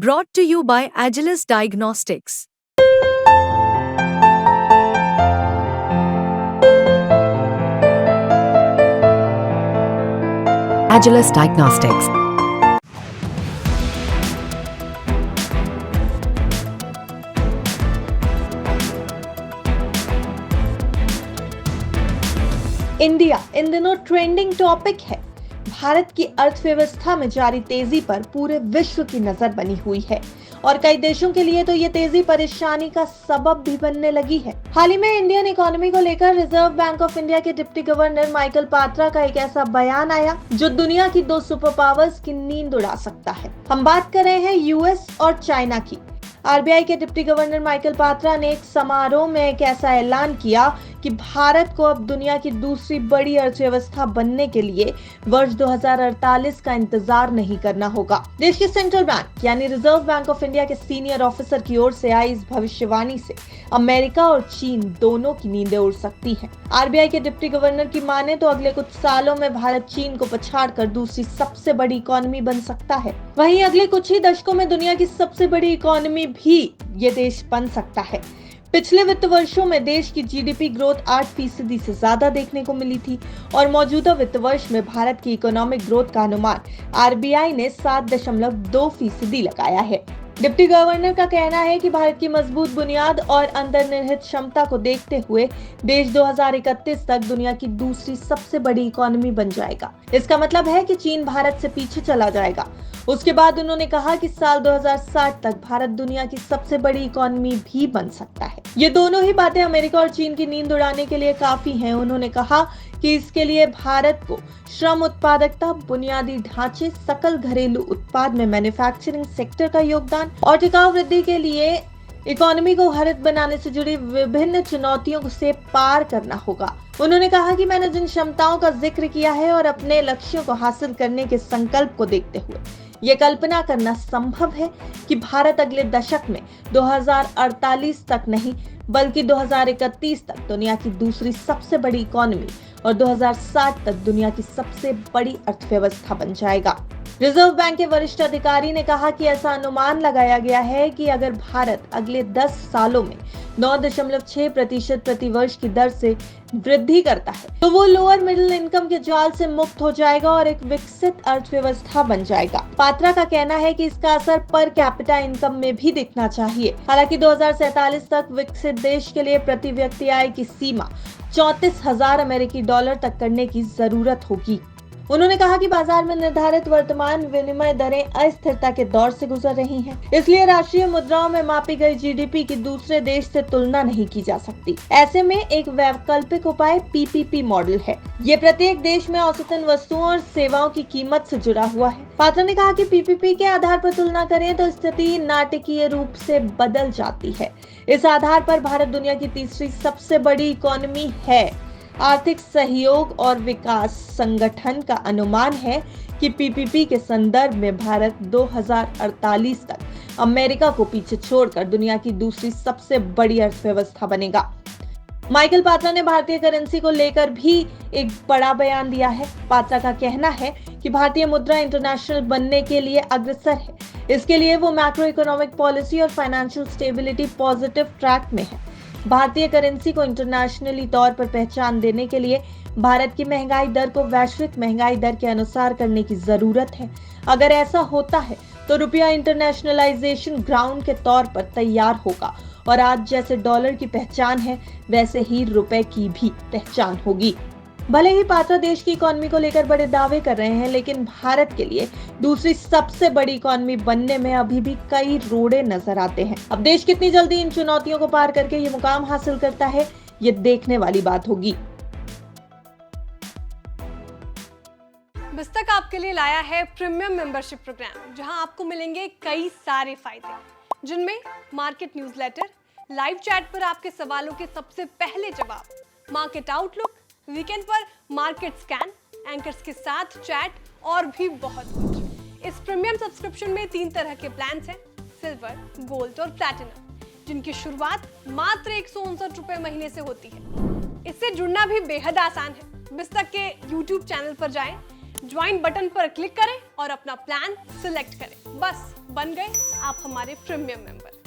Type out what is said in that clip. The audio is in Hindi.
Brought to you by Agilus Diagnostics. Agilus Diagnostics. India in दिनों ट्रेंडिंग टॉपिक है। भारत की अर्थव्यवस्था में जारी तेजी पर पूरे विश्व की नजर बनी हुई है और कई देशों के लिए तो ये तेजी परेशानी का सबब भी बनने लगी है। हाल ही में इंडियन इकोनॉमी को लेकर रिजर्व बैंक ऑफ इंडिया के डिप्टी गवर्नर माइकल पात्रा का एक ऐसा बयान आया जो दुनिया की दो सुपर पावर्स की नींद उड़ा सकता है। हम बात कर रहे हैं यूएस और चाइना की। आरबीआई के डिप्टी गवर्नर माइकल पात्रा ने एक समारोह में एक ऐसा ऐलान किया कि भारत को अब दुनिया की दूसरी बड़ी अर्थव्यवस्था बनने के लिए वर्ष 2048 का इंतजार नहीं करना होगा। देश के सेंट्रल बैंक यानी रिजर्व बैंक ऑफ इंडिया के सीनियर ऑफिसर की ओर से आई इस भविष्यवाणी से अमेरिका और चीन दोनों की नींदें उड़ सकती हैं। आरबीआई के डिप्टी गवर्नर की माने तो अगले कुछ सालों में भारत चीन को पछाड़कर दूसरी सबसे बड़ी इकोनॉमी बन सकता है। वहीं अगले कुछ ही दशकों में दुनिया की सबसे बड़ी इकोनॉमी भी ये देश बन सकता है। पिछले वित्त वर्षों में देश की जीडीपी ग्रोथ 8% से ज्यादा देखने को मिली थी और मौजूदा वित्त वर्ष में भारत की इकोनॉमिक ग्रोथ का अनुमान आरबीआई ने 7.2% लगाया है। डिप्टी गवर्नर का कहना है कि भारत की मजबूत बुनियाद और अंतर्निहित क्षमता को देखते हुए देश 2031 तक दुनिया की दूसरी सबसे बड़ी इकोनॉमी बन जाएगा। इसका मतलब है कि चीन भारत से पीछे चला जाएगा। उसके बाद उन्होंने कहा कि साल 2060 तक भारत दुनिया की सबसे बड़ी इकोनॉमी भी बन सकता है। ये दोनों ही बातें अमेरिका और चीन की नींद उड़ाने के लिए काफी हैं। उन्होंने कहा कि इसके लिए भारत को श्रम उत्पादकता, बुनियादी ढांचे, सकल घरेलू उत्पाद में मैन्युफैक्चरिंग सेक्टर का योगदान और टिकाऊ वृद्धि के लिए इकोनॉमी को हरित बनाने से जुड़ी विभिन्न चुनौतियों से पार करना होगा। उन्होंने कहा कि मैंने जिन क्षमताओं का जिक्र किया है और अपने लक्ष्यों को हासिल करने के संकल्प को देखते हुए ये कल्पना करना संभव है कि भारत अगले दशक में 2048 तक नहीं बल्कि 2031 तक दुनिया की दूसरी सबसे बड़ी इकोनॉमी और 2060 तक दुनिया की सबसे बड़ी अर्थव्यवस्था बन जाएगा। रिजर्व बैंक के वरिष्ठ अधिकारी ने कहा कि ऐसा अनुमान लगाया गया है कि अगर भारत अगले 10 सालों में 9.6% प्रति वर्ष की दर से वृद्धि करता है तो वो लोअर मिडिल इनकम के जाल से मुक्त हो जाएगा और एक विकसित अर्थव्यवस्था बन जाएगा। पात्रा का कहना है कि इसका असर पर कैपिटा इनकम में भी दिखना चाहिए। हालांकि 2047 तक विकसित देश के लिए प्रति व्यक्ति आय की सीमा 34,000 अमेरिकी डॉलर तक करने की जरूरत होगी। उन्होंने कहा कि बाजार में निर्धारित वर्तमान विनिमय दरें अस्थिरता के दौर से गुजर रही हैं, इसलिए राष्ट्रीय मुद्राओं में मापी गई जीडीपी की दूसरे देश से तुलना नहीं की जा सकती। ऐसे में एक वैकल्पिक उपाय पीपीपी मॉडल है। ये प्रत्येक देश में औसतन वस्तुओं और सेवाओं की कीमत से जुड़ा हुआ है। पात्रा ने कहा कि पीपीपी के आधार पर तुलना करें तो स्थिति नाटकीय रूप से बदल जाती है। इस आधार पर भारत दुनिया की तीसरी सबसे बड़ी इकोनॉमी है। आर्थिक सहयोग और विकास संगठन का अनुमान है कि पीपीपी के संदर्भ में भारत 2048 तक अमेरिका को पीछे छोड़कर दुनिया की दूसरी सबसे बड़ी अर्थव्यवस्था बनेगा। माइकल पात्रा ने भारतीय करेंसी को लेकर भी एक बड़ा बयान दिया है। पात्रा का कहना है कि भारतीय मुद्रा इंटरनेशनल बनने के लिए अग्रसर है। इसके लिए वो मैक्रो इकोनॉमिक पॉलिसी और फाइनेंशियल स्टेबिलिटी पॉजिटिव ट्रैक में है। भारतीय करेंसी को इंटरनेशनली तौर पर पहचान देने के लिए भारत की महंगाई दर को वैश्विक महंगाई दर के अनुसार करने की जरूरत है। अगर ऐसा होता है तो रुपया इंटरनेशनलाइजेशन ग्राउंड के तौर पर तैयार होगा और आज जैसे डॉलर की पहचान है वैसे ही रुपए की भी पहचान होगी। भले ही पात्रा देश की इकोनॉमी को लेकर बड़े दावे कर रहे हैं, लेकिन भारत के लिए दूसरी सबसे बड़ी इकोनॉमी बनने में अभी भी कई रोड़े नजर आते हैं। अब देश कितनी जल्दी इन चुनौतियों को पार करके ये मुकाम हासिल करता है, ये देखने वाली बात होगी। बिस्तक आपके लिए लाया है प्रीमियम मेंबरशिप प्रोग्राम, जहां आपको मिलेंगे कई सारे फायदे, जिनमें मार्केट न्यूज़लेटर, लाइव चैट पर आपके सवालों के सबसे पहले जवाब, मार्केट आउटलुक, वीकेंड पर मार्केट स्कैन, एंकर्स के साथ चैट और भी बहुत कुछ। इस प्रीमियम सब्सक्रिप्शन में 3 तरह के प्लान्स हैं, सिल्वर, गोल्ड और प्लैटिनम, जिनकी शुरुआत मात्र 159 रुपए महीने से होती है। इससे जुड़ना भी बेहद आसान है। बिस्तक के YouTube चैनल पर जाएं, ज्वाइन बटन पर क्लिक करें और अपना प्लान सिलेक्ट करें। बस बन गए आप हमारे प्रीमियम मेंबर।